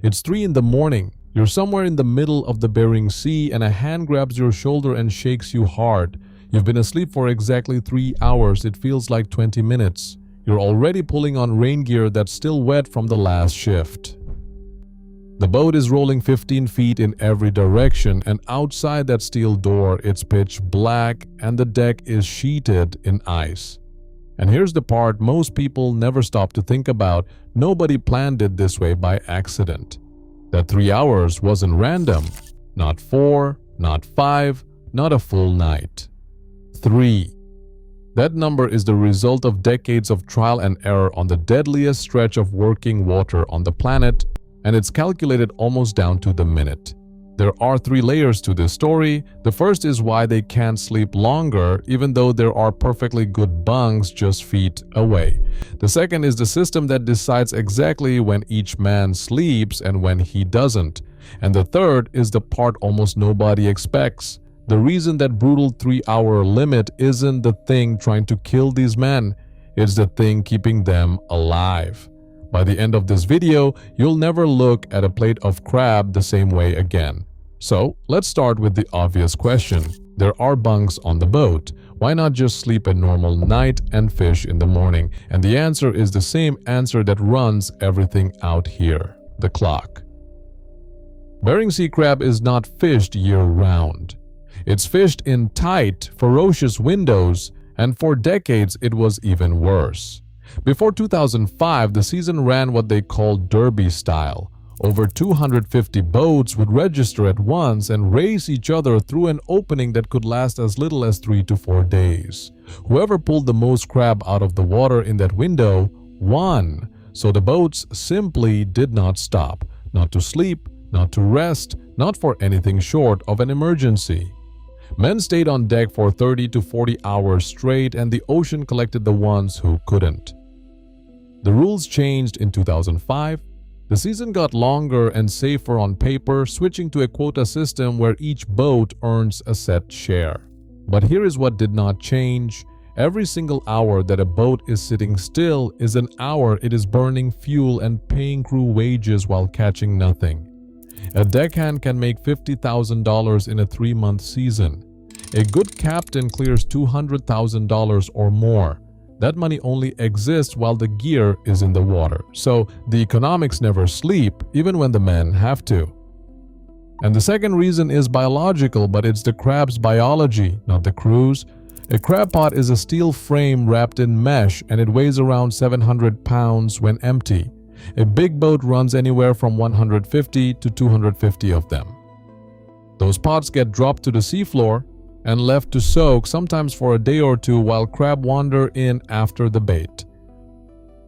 It's 3 in the morning. You're somewhere in the middle of the Bering Sea and a hand grabs your shoulder and shakes you hard. You've been asleep for exactly 3 hours. It feels like 20 minutes. You're already pulling on rain gear that's still wet from the last shift. The boat is rolling 15 feet in every direction, and outside that steel door, it's pitch black and the deck is sheeted in ice. And here's the part most people never stop to think about. Nobody planned it this way by accident. That 3 hours wasn't random. Not 4, not 5, not a full night. 3. That number is the result of decades of trial and error on the deadliest stretch of working water on the planet, and it's calculated almost down to the minute. There are 3 layers to this story. The first is why they can't sleep longer, even though there are perfectly good bunks just feet away. The second is the system that decides exactly when each man sleeps and when he doesn't. And the third is the part almost nobody expects. The reason that brutal 3-hour limit isn't the thing trying to kill these men, it's the thing keeping them alive. By the end of this video, you'll never look at a plate of crab the same way again. So, let's start with the obvious question. There are bunks on the boat. Why not just sleep a normal night and fish in the morning? And the answer is the same answer that runs everything out here: the clock. Bering Sea crab is not fished year-round. It's fished in tight, ferocious windows, and for decades it was even worse. Before 2005, the season ran what they called derby style. Over 250 boats would register at once and race each other through an opening that could last as little as 3 to 4 days. Whoever pulled the most crab out of the water in that window won. So the boats simply did not stop. Not to sleep, not to rest, not for anything short of an emergency. Men stayed on deck for 30 to 40 hours straight, and the ocean collected the ones who couldn't. The rules changed in 2005. The season got longer and safer on paper, switching to a quota system where each boat earns a set share. But here is what did not change. Every single hour that a boat is sitting still is an hour it is burning fuel and paying crew wages while catching nothing. A deckhand can make $50,000 in a 3-month season. A good captain clears $200,000 or more. That money only exists while the gear is in the water. So the economics never sleep, even when the men have to. And the second reason is biological, but it's the crab's biology, not the crew's. A crab pot is a steel frame wrapped in mesh, and it weighs around 700 pounds when empty. A big boat runs anywhere from 150 to 250 of them. Those pots get dropped to the seafloor and left to soak, sometimes for a day or two, while crab wander in after the bait.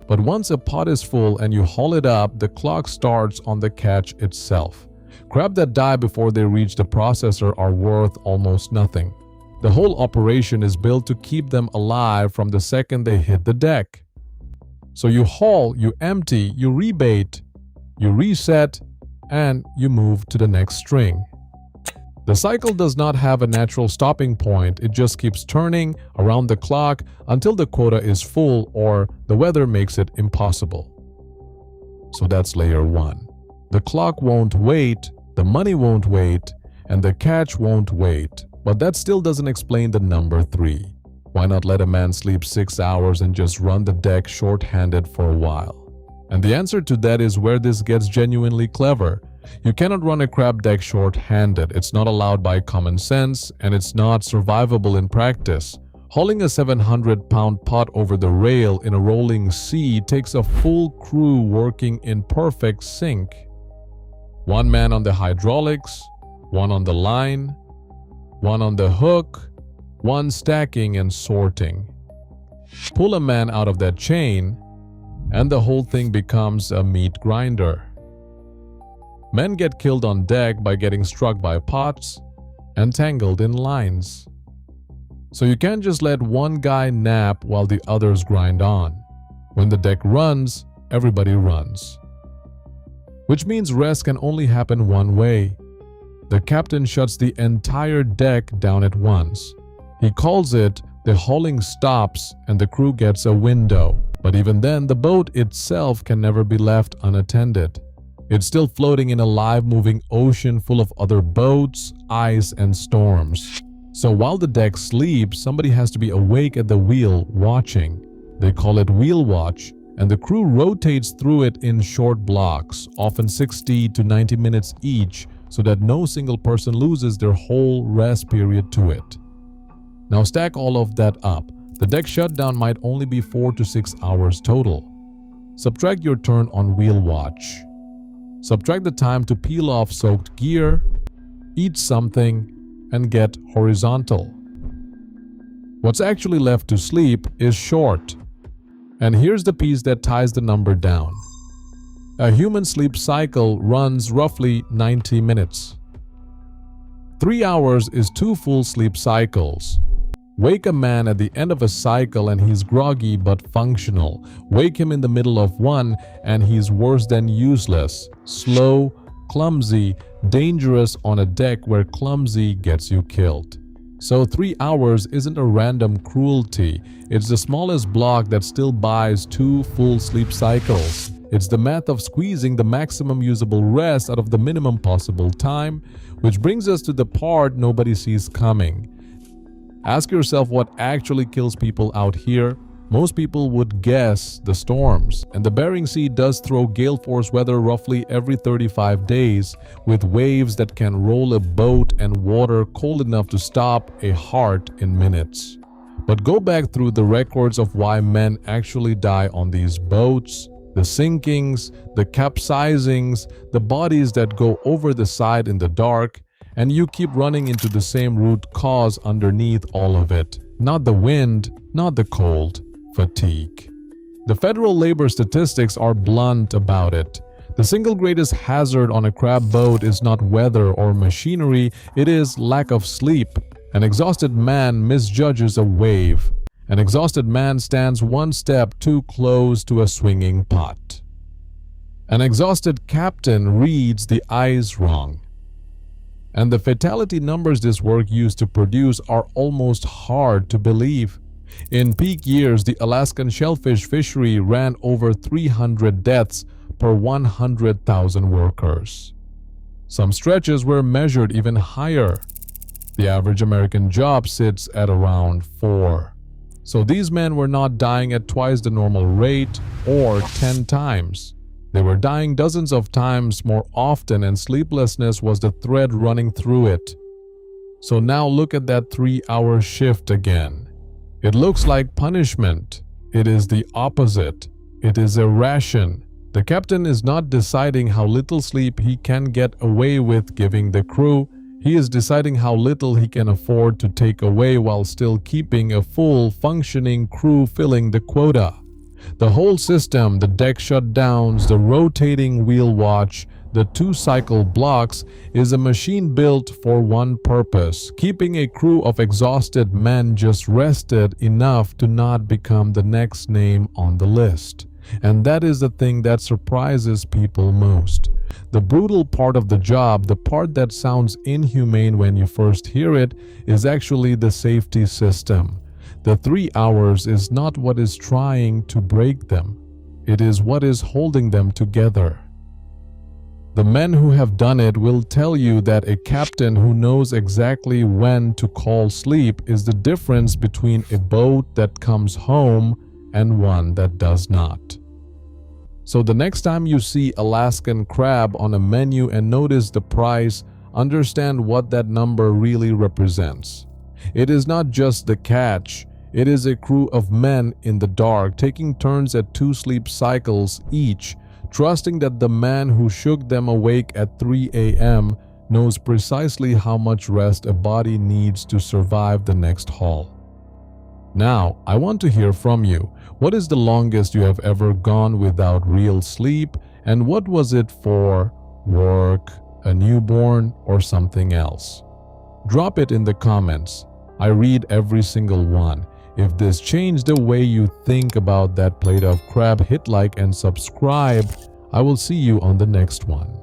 But once a pot is full and you haul it up, the clock starts on the catch itself. Crab that die before they reach the processor are worth almost nothing. The whole operation is built to keep them alive from the second they hit the deck. So you haul, you empty, you rebait, you reset, and you move to the next string. The cycle does not have a natural stopping point. It just keeps turning around the clock until the quota is full or the weather makes it impossible. So that's layer 1. The clock won't wait, the money won't wait, and the catch won't wait. But that still doesn't explain the number 3. Why not let a man sleep 6 hours and just run the deck short-handed for a while? And the answer to that is where this gets genuinely clever. You cannot run a crab deck short-handed. It's not allowed by common sense, and it's not survivable in practice. Hauling a 700-pound pot over the rail in a rolling sea takes a full crew working in perfect sync. One man on the hydraulics, one on the line, one on the hook, one stacking and sorting. Pull a man out of that chain, and the whole thing becomes a meat grinder. Men get killed on deck by getting struck by pots and tangled in lines. So you can't just let one guy nap while the others grind on. When the deck runs, everybody runs. Which means rest can only happen one way. The captain shuts the entire deck down at once. He calls it the hauling stops and the crew gets a window. But even then, the boat itself can never be left unattended. It's still floating in a live moving ocean full of other boats, ice, and storms. So while the deck sleeps, somebody has to be awake at the wheel watching. They call it wheel watch, and the crew rotates through it in short blocks, often 60 to 90 minutes each, so that no single person loses their whole rest period to it. Now stack all of that up. The deck shutdown might only be 4 to 6 hours total. Subtract your turn on wheel watch. Subtract the time to peel off soaked gear, eat something, and get horizontal. What's actually left to sleep is short. And here's the piece that ties the number down. A human sleep cycle runs roughly 90 minutes. 3 hours is 2 full sleep cycles. Wake a man at the end of a cycle and he's groggy but functional. Wake him in the middle of one and he's worse than useless, slow, clumsy, dangerous on a deck where clumsy gets you killed. So 3 hours isn't a random cruelty. It's the smallest block that still buys 2 full sleep cycles. It's the math of squeezing the maximum usable rest out of the minimum possible time, which brings us to the part nobody sees coming. Ask yourself what actually kills people out here. Most people would guess the storms, and the Bering Sea does throw gale force weather roughly every 35 days, with waves that can roll a boat and water cold enough to stop a heart in minutes. But go back through the records of why men actually die on these boats, the sinkings, the capsizings, the bodies that go over the side in the dark, and you keep running into the same root cause underneath all of it. Not the wind, not the cold. Fatigue. The federal labor statistics are blunt about it. The single greatest hazard on a crab boat is not weather or machinery, it is lack of sleep. An exhausted man misjudges a wave. An exhausted man stands one step too close to a swinging pot. An exhausted captain reads the eyes wrong. And the fatality numbers this work used to produce are almost hard to believe. In peak years, the Alaskan shellfish fishery ran over 300 deaths per 100,000 workers. Some stretches were measured even higher. The average American job sits at around 4. So these men were not dying at twice the normal rate or 10 times. They were dying dozens of times more often, and sleeplessness was the thread running through it. So now look at that 3-hour shift again. It looks like punishment. It is the opposite. It is a ration. The captain is not deciding how little sleep he can get away with giving the crew. He is deciding how little he can afford to take away while still keeping a full, functioning crew filling the quota. The whole system, the deck shutdowns, the rotating wheel watch, the 2-cycle blocks, is a machine built for one purpose: keeping a crew of exhausted men just rested enough to not become the next name on the list. And that is the thing that surprises people most. The brutal part of the job, the part that sounds inhumane when you first hear it, is actually the safety system. The 3 hours is not what is trying to break them. It is what is holding them together. The men who have done it will tell you that a captain who knows exactly when to call sleep is the difference between a boat that comes home and one that does not. So the next time you see Alaskan crab on a menu and notice the price, understand what that number really represents. It is not just the catch. It is a crew of men in the dark taking turns at 2 sleep cycles each, trusting that the man who shook them awake at 3 a.m. knows precisely how much rest a body needs to survive the next haul. Now, I want to hear from you. What is the longest you have ever gone without real sleep, and what was it for? Work, a newborn, or something else? Drop it in the comments. I read every single one. If this changed the way you think about that plate of crab, hit like and subscribe. I will see you on the next one.